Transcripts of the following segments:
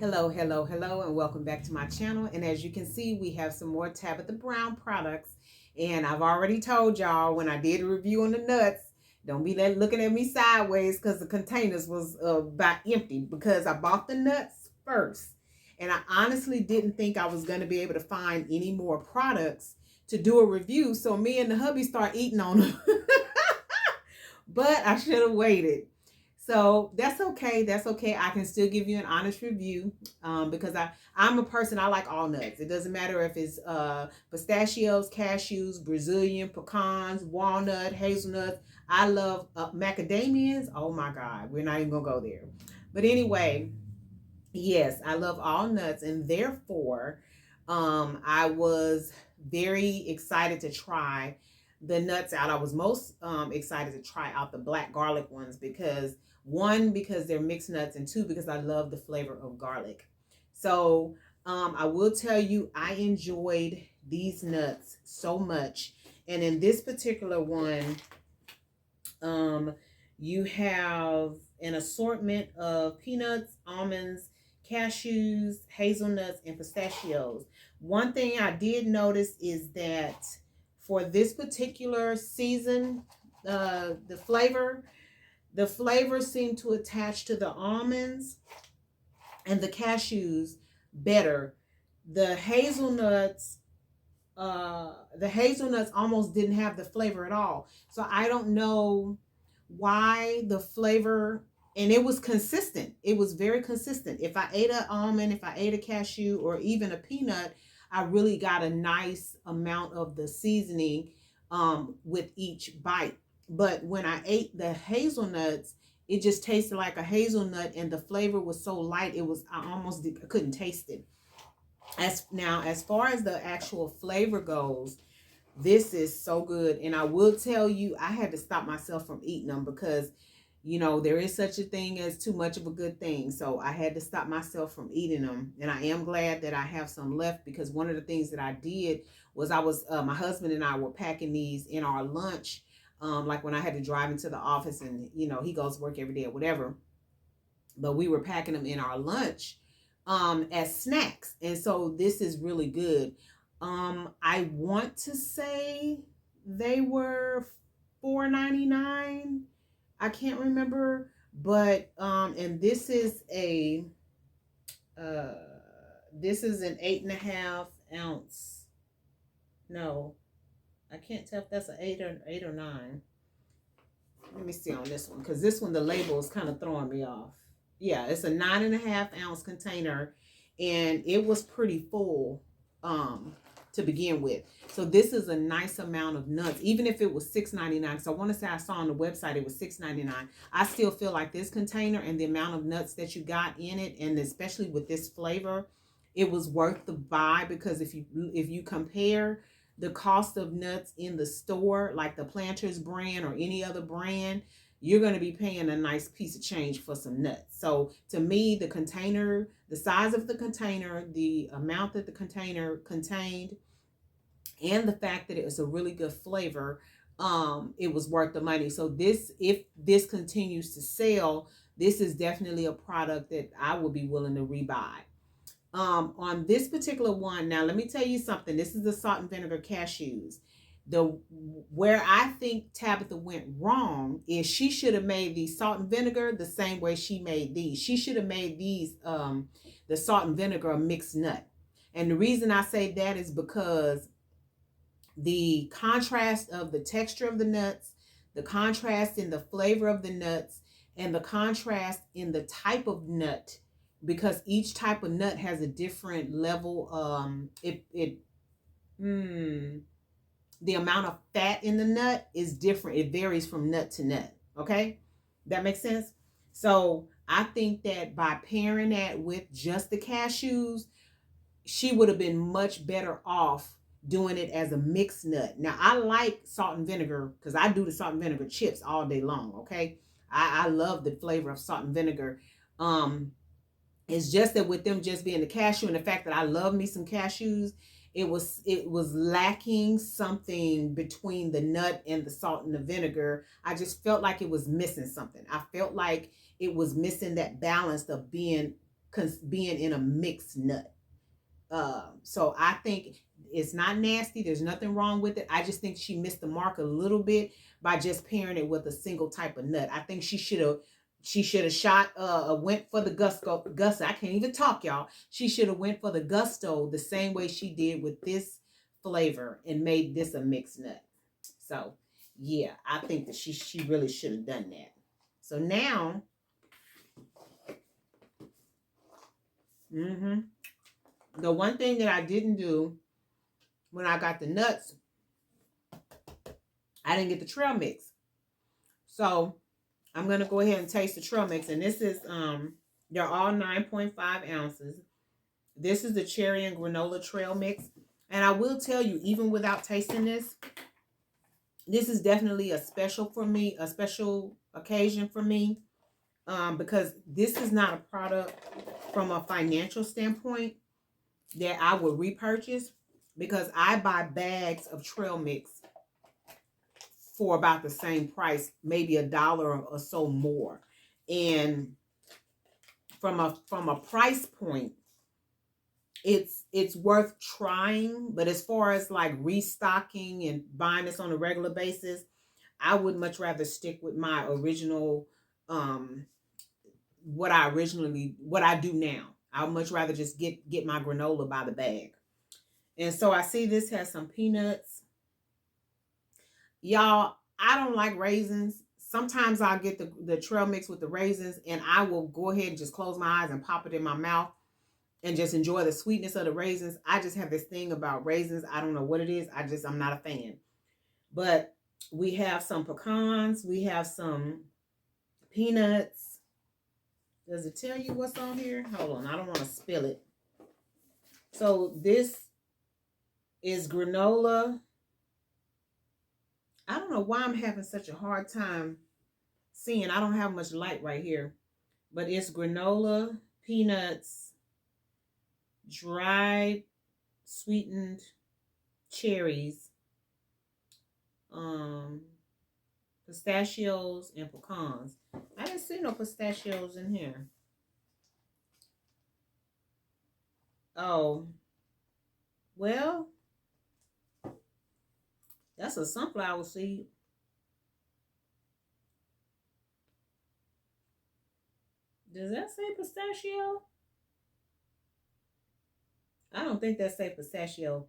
Hello, hello, hello, and welcome back to my channel. And as you can see, we have some more Tabitha Brown products. And I've already told y'all when I did a review on the nuts, don't be looking at me sideways because the containers was about empty because I bought the nuts first. And I honestly didn't think I was going to be able to find any more products to do a review. So me and the hubby start eating on them. But I should have waited. So that's okay. That's okay. I can still give you an honest review because I'm a person, I like all nuts. It doesn't matter if it's pistachios, cashews, Brazilian, pecans, walnut, hazelnuts. I love macadamias. Oh my God. We're not even going to go there. But anyway, yes, I love all nuts. And therefore, I was very excited to try the nuts out. I was most excited to try out the black garlic ones because because they're mixed nuts, and two, because I love the flavor of garlic. So I will tell you, I enjoyed these nuts so much. And in this particular one, you have an assortment of peanuts, almonds, cashews, hazelnuts, and pistachios. One thing I did notice is that for this particular season, the flavor seemed to attach to the almonds and the cashews better. The hazelnuts almost didn't have the flavor at all. So I don't know why the flavor, and it was consistent. It was very consistent. If I ate an almond, if I ate a cashew, or even a peanut, I really got a nice amount of the seasoning with each bite. But when I ate the hazelnuts, it just tasted like a hazelnut, and the flavor was so light, I couldn't taste it. As far as the actual flavor goes, this is so good. And I will tell you, I had to stop myself from eating them because, there is such a thing as too much of a good thing. So I had to stop myself from eating them. And I am glad that I have some left, because one of the things that I did was my husband and I were packing these in our lunch. Like when I had to drive into the office, and, he goes to work every day or whatever. But we were packing them in our lunch as snacks. And so this is really good. I want to say they were $4.99. I can't remember, but and this is an 8.5 ounce. No, I can't tell if that's an 8 or 9. Let me see on this one, because this one, the label is kind of throwing me off. Yeah, it's a 9.5 ounce container, and it was pretty full to begin with. So this is a nice amount of nuts, even if it was $6.99. So I want to say I saw on the website it was $6.99. I still feel like this container and the amount of nuts that you got in it, and especially with this flavor, it was worth the buy. Because if you compare the cost of nuts in the store, like the Planters brand or any other brand, you're going to be paying a nice piece of change for some nuts. So to me, the container, the size of the container, the amount that the container contained, and the fact that it was a really good flavor, it was worth the money. So if this continues to sell, this is definitely a product that I would be willing to rebuy. On this particular one, now let me tell you something. This is the salt and vinegar cashews. Where I think Tabitha went wrong is she should have made the salt and vinegar the same way she made these. She should have made these the salt and vinegar a mixed nut. And the reason I say that is because the contrast of the texture of the nuts, the contrast in the flavor of the nuts, and the contrast in the type of nut, because each type of nut has a different level. The amount of fat in the nut is different. It varies from nut to nut. Okay, that makes sense. So I think that by pairing that with just the cashews, she would have been much better off doing it as a mixed nut. Now, I like salt and vinegar because I do the salt and vinegar chips all day long. Okay, I love the flavor of salt and vinegar. It's just that with them just being the cashew, and the fact that I love me some cashews, it was lacking something between the nut and the salt and the vinegar. I just felt like it was missing something. I felt like it was missing that balance of being being in a mixed nut. So I think it's not nasty. There's nothing wrong with it. I just think she missed the mark a little bit by just pairing it with a single type of nut. I think she should have shot went for the gusto. I can't even talk, y'all. She should have went for the gusto the same way she did with this flavor and made this a mixed nut. So yeah, I think that she really should have done that. So now, the one thing that I didn't do when I got the nuts, I didn't get the trail mix. So I'm going to go ahead and taste the trail mix. And this is, they're all 9.5 ounces. This is the cherry and granola trail mix. And I will tell you, even without tasting this, this is definitely a special for me, a special occasion for me. Because this is not a product from a financial standpoint that I would repurchase, because I buy bags of trail mix for about the same price, maybe $1 or so more. And from a price point, it's worth trying. But as far as like restocking and buying this on a regular basis, I would much rather stick with my original, what I do now. I'd much rather just get my granola by the bag. And so I see this has some peanuts. Y'all, I don't like raisins. Sometimes I'll get the trail mix with the raisins, and I will go ahead and just close my eyes and pop it in my mouth and just enjoy the sweetness of the raisins. I just have this thing about raisins. I don't know what it is. I'm not a fan. But we have some pecans. We have some peanuts. Does it tell you what's on here? Hold on. I don't want to spill it. So this is granola. I don't know why I'm having such a hard time seeing. I don't have much light right here. But it's granola, peanuts, dried sweetened cherries, pistachios, and pecans. I didn't see no pistachios in here. Oh, well, that's a sunflower seed. Does that say pistachio? I don't think that say pistachio.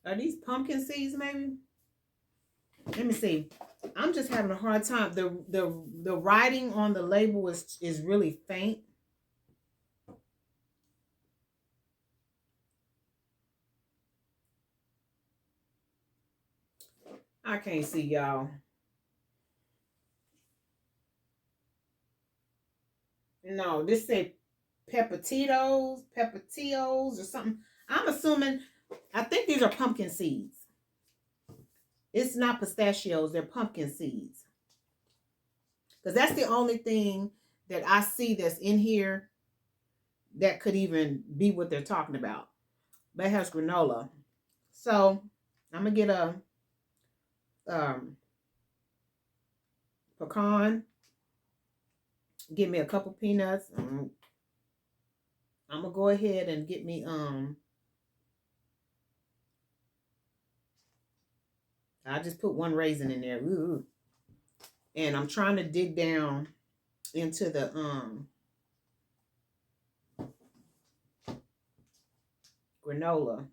Are these pumpkin seeds maybe? Let me see. I'm just having a hard time. The writing on the label is really faint. I can't see, y'all. No, this say pepatitos or something. I'm assuming, I think these are pumpkin seeds. It's not pistachios, they're pumpkin seeds. Because that's the only thing that I see that's in here that could even be what they're talking about. But it has granola. So I'm going to get a pecan. Give me a couple peanuts. I'm going to go ahead and get me I just put one raisin in there. Ooh. And I'm trying to dig down into the granola.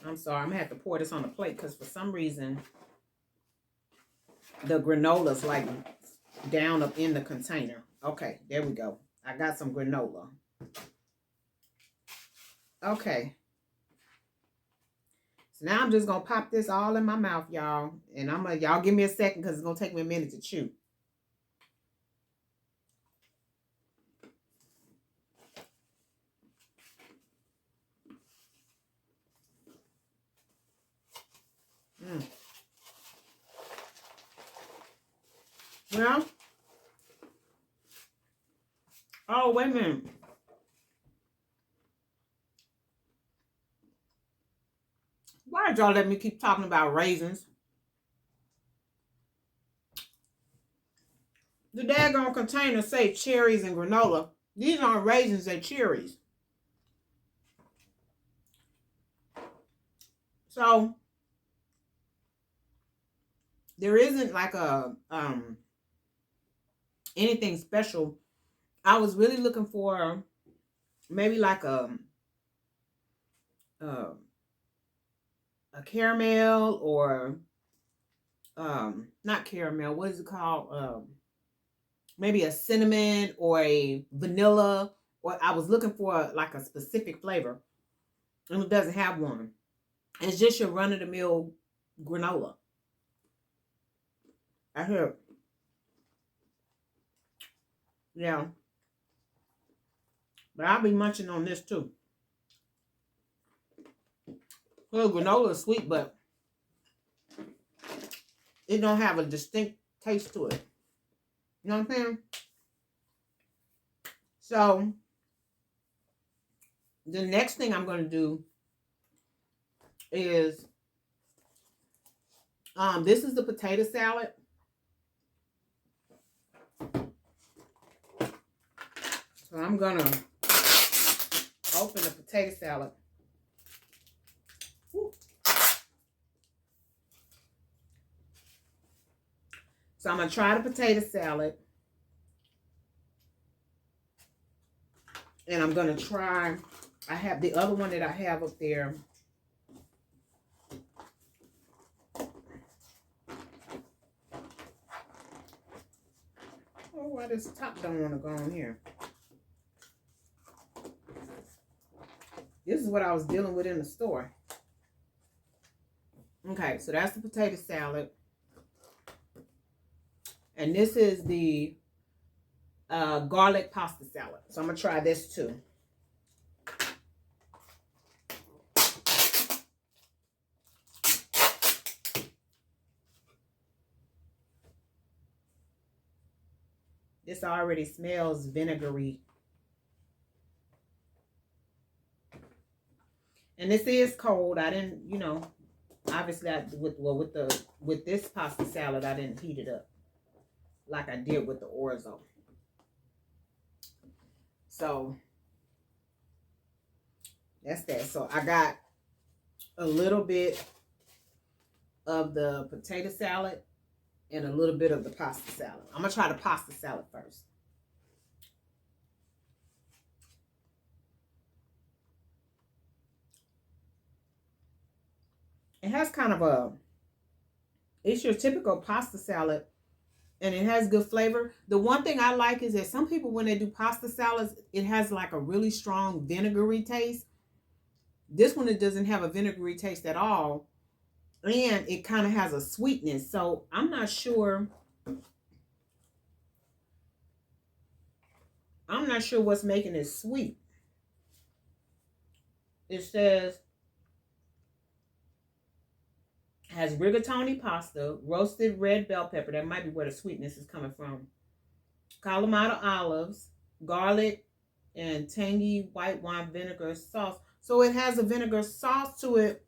I'm sorry, I'm gonna have to pour this on the plate because for some reason the granola's like down up in the container. Okay, there we go. I got some granola. Okay. So now I'm just gonna pop this all in my mouth, y'all. And y'all give me a second because it's gonna take me a minute to chew. Well, oh, wait a minute. Why did y'all let me keep talking about raisins? The daggone container say cherries and granola. These aren't raisins, they're cherries. So there isn't like a anything special. I was really looking for maybe like a caramel or not caramel, what is it called? Maybe a cinnamon or a vanilla, or I was looking for like a specific flavor, and it doesn't have one. It's just your run-of-the-mill granola. I hear, yeah, but I'll be munching on this too. Well, granola is sweet, but it don't have a distinct taste to it. You know what I'm saying? So the next thing I'm going to do is this is the potato salad. So I'm going to open the potato salad. Woo. So I'm going to try the potato salad. And I'm going to try, I have the other one that I have up there. Oh, why this top don't want to go on here? This is what I was dealing with in the store. Okay, so that's the potato salad. And this is the garlic pasta salad. So I'm going to try this too. This already smells vinegary. And this is cold. I didn't, you know, obviously with this pasta salad, I didn't heat it up like I did with the orzo. So that's that. So I got a little bit of the potato salad and a little bit of the pasta salad. I'm going to try the pasta salad first. It has kind of it's your typical pasta salad, and it has good flavor. The one thing I like is that some people, when they do pasta salads, it has like a really strong vinegary taste. This one, it doesn't have a vinegary taste at all. And it kind of has a sweetness. So I'm not sure. I'm not sure what's making it sweet. It says, has rigatoni pasta, roasted red bell pepper. That might be where the sweetness is coming from. Kalamata olives, garlic, and tangy white wine vinegar sauce. So it has a vinegar sauce to it.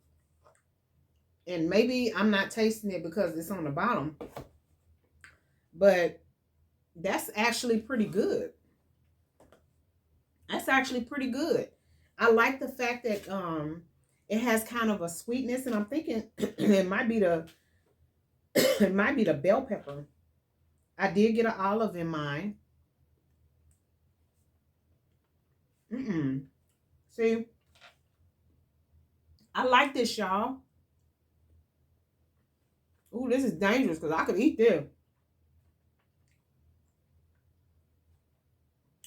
And maybe I'm not tasting it because it's on the bottom. But that's actually pretty good. That's actually pretty good. I like the fact that it has kind of a sweetness, and I'm thinking it might be the bell pepper. I did get an olive in mine. See, I like this, y'all. Ooh, this is dangerous because I could eat this.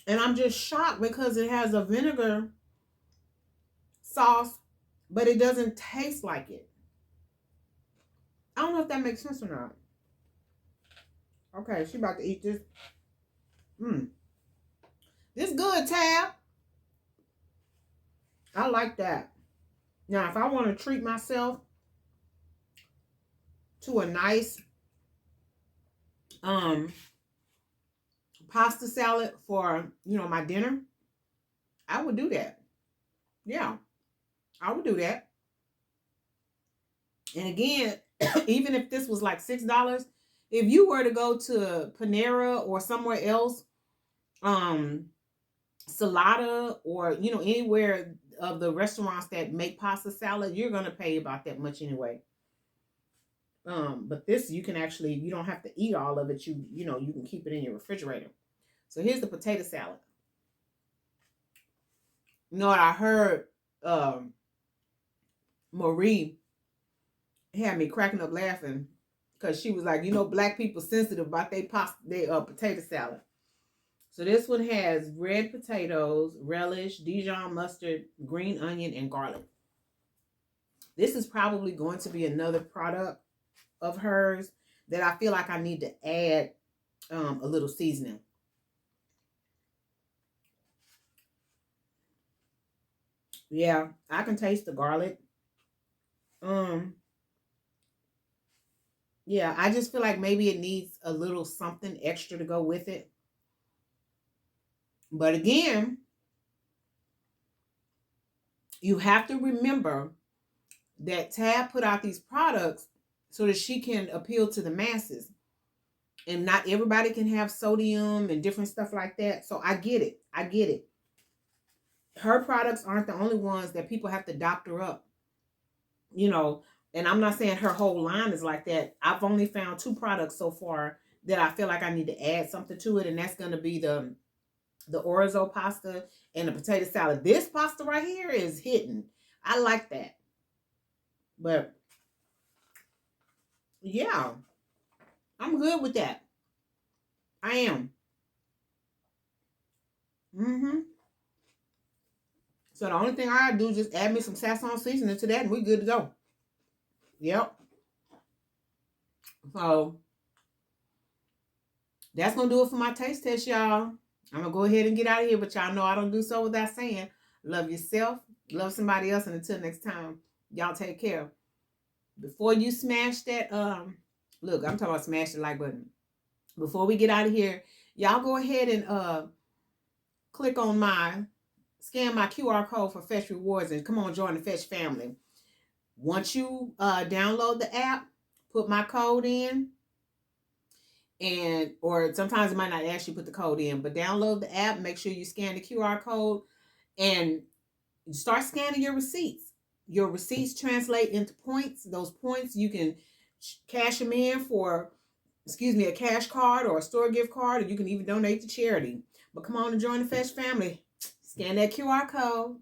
And I'm just shocked because it has a vinegar sauce, but it doesn't taste like it. I don't know if that makes sense or not. Okay, she about to eat this. This good, Tab. I like that. Now, if I want to treat myself to a nice pasta salad for, you know, my dinner, I would do that. Yeah, I would do that. And again, even if this was like $6, if you were to go to Panera or somewhere else, Salata or, you know, anywhere of the restaurants that make pasta salad, you're going to pay about that much anyway. But this, you can actually, you don't have to eat all of it. You know, you can keep it in your refrigerator. So here's the potato salad. You know what I heard? Marie had me cracking up laughing because she was like, you know, black people sensitive about their pasta, their potato salad. So this one has red potatoes, relish, Dijon mustard, green onion, and garlic. This is probably going to be another product of hers that I feel like I need to add a little seasoning. Yeah, I can taste the garlic. Yeah, I just feel like maybe it needs a little something extra to go with it. But again, you have to remember that Tab put out these products so that she can appeal to the masses. And not everybody can have sodium and different stuff like that. So I get it. I get it. Her products aren't the only ones that people have to doctor up, you know. And I'm not saying her whole line is like that. I've only found 2 products so far that I feel like I need to add something to it, and that's going to be the orzo pasta and the potato salad. This pasta right here is hitting. I like that. But yeah, I'm good with that. I am. So the only thing I do is just add me some Sasson seasoning to that, and we good to go. Yep. So that's gonna do it for my taste test, y'all. I'm gonna go ahead and get out of here, but y'all know I don't do so without saying, love yourself, love somebody else, and until next time, y'all take care. Before you smash that, look, I'm talking about smash the like button. Before we get out of here, y'all go ahead and click on scan my QR code for Fetch Rewards and come on, join the Fetch family. Once you download the app, put my code in, and or sometimes it might not actually put the code in, but download the app, make sure you scan the QR code, and start scanning your receipts. Your receipts translate into points. Those points you can cash them in for, a cash card or a store gift card, or you can even donate to charity. But come on and join the Fetch family. Scan that QR code.